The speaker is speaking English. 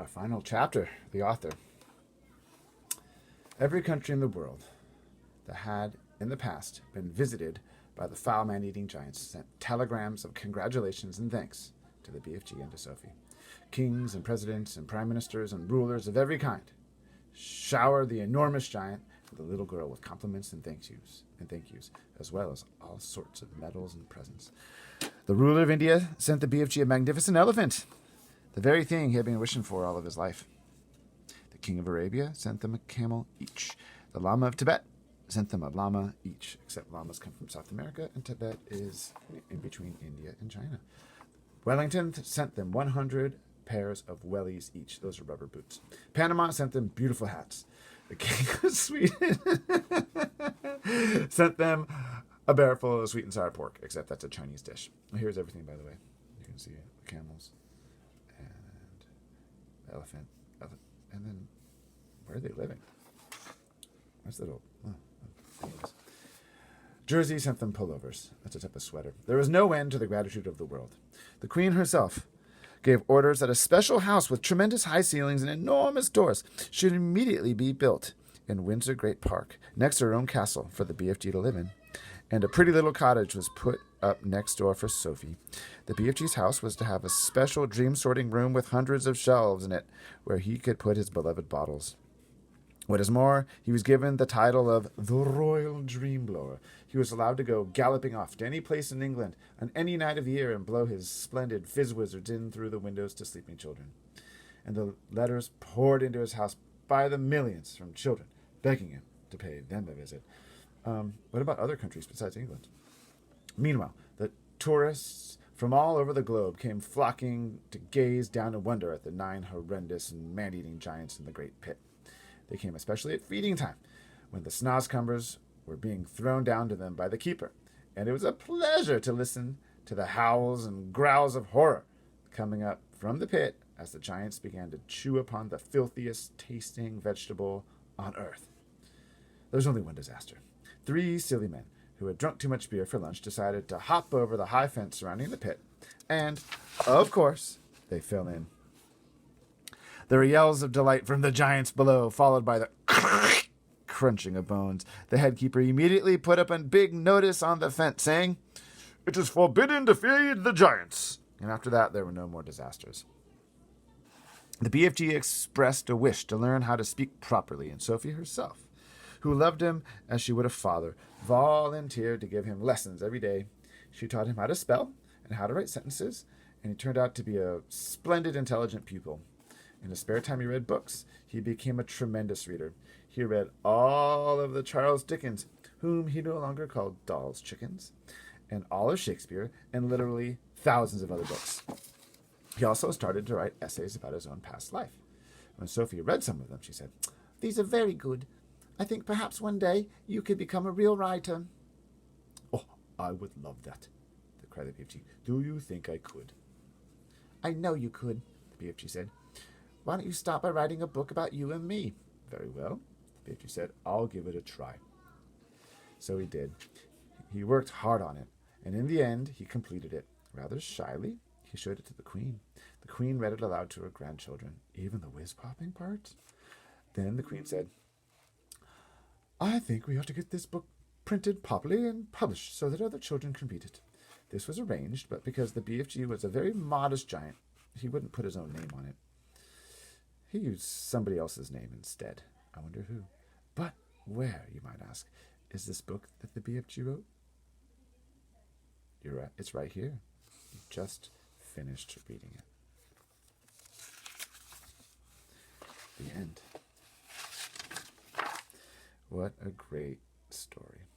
Our final chapter, the author. Every country in the world that had, in the past, been visited by the foul man-eating giants sent telegrams of congratulations and thanks to the BFG and to Sophie. Kings and presidents and prime ministers and rulers of every kind showered the enormous giant and the little girl with compliments and thank yous, as well as all sorts of medals and presents. The ruler of India sent the BFG a magnificent elephant, the very thing he had been wishing for all of his life. The king of Arabia sent them a camel each. The Lama of Tibet sent them a llama each, except llamas come from South America, and Tibet is in between India and China. Wellington sent them 100 pairs of wellies each. Those are rubber boots. Panama sent them beautiful hats. The king of Sweden sent them a barrelful of sweet and sour pork, except that's a Chinese dish. Here's everything, by the way. You can see the camels and the elephant. And then, where are they living? Where's the little... Jersey sent them pullovers. That's a type of sweater. There was no end to the gratitude of the world. The queen herself gave orders that a special house with tremendous high ceilings and enormous doors should immediately be built in Windsor Great Park, next to her own castle, for the BFG to live in. And a pretty little cottage was put up next door for Sophie. The BFG's house was to have a special dream-sorting room with hundreds of shelves in it where he could put his beloved bottles. What is more, he was given the title of the Royal Dream Blower. He was allowed to go galloping off to any place in England on any night of the year and blow his splendid fizz wizards in through the windows to sleeping children. And the letters poured into his house by the millions from children, begging him to pay them a visit. What about other countries besides England? Meanwhile, the tourists from all over the globe came flocking to gaze down in wonder at the 9 horrendous and man-eating giants in the great pit. They came especially at feeding time, when the snozcumbers were being thrown down to them by the keeper, and it was a pleasure to listen to the howls and growls of horror coming up from the pit as the giants began to chew upon the filthiest tasting vegetable on earth. There was only one disaster. 3 silly men who had drunk too much beer for lunch decided to hop over the high fence surrounding the pit, and, of course, they fell in. There were yells of delight from the giants below, followed by the crunching of bones. The headkeeper immediately put up a big notice on the fence saying, "It is forbidden to feed the giants." And after that, there were no more disasters. The BFG expressed a wish to learn how to speak properly, and Sophie herself, who loved him as she would a father, volunteered to give him lessons every day. She taught him how to spell and how to write sentences, and he turned out to be a splendid, intelligent pupil. In his spare time, he read books. He became a tremendous reader. He read all of the Charles Dickens, whom he no longer called Dahl's chickens, and all of Shakespeare, and literally thousands of other books. He also started to write essays about his own past life. When Sophie read some of them, she said, "These are very good. I think perhaps one day you could become a real writer." "Oh, I would love that," cried the BFG. "Do you think I could?" "I know you could," the BFG said. "Why don't you start by writing a book about you and me?" "Very well," the BFG said. "I'll give it a try." So he did. He worked hard on it, and in the end, he completed it. Rather shyly, he showed it to the Queen. The Queen read it aloud to her grandchildren, even the whiz-popping parts. Then the Queen said, "I think we ought to get this book printed properly and published so that other children can read it." This was arranged, but because the BFG was a very modest giant, he wouldn't put his own name on it. He used somebody else's name instead. I wonder who. But where, you might ask, is this book that the BFG wrote? You're right. It's right here. You just finished reading it. The end. What a great story.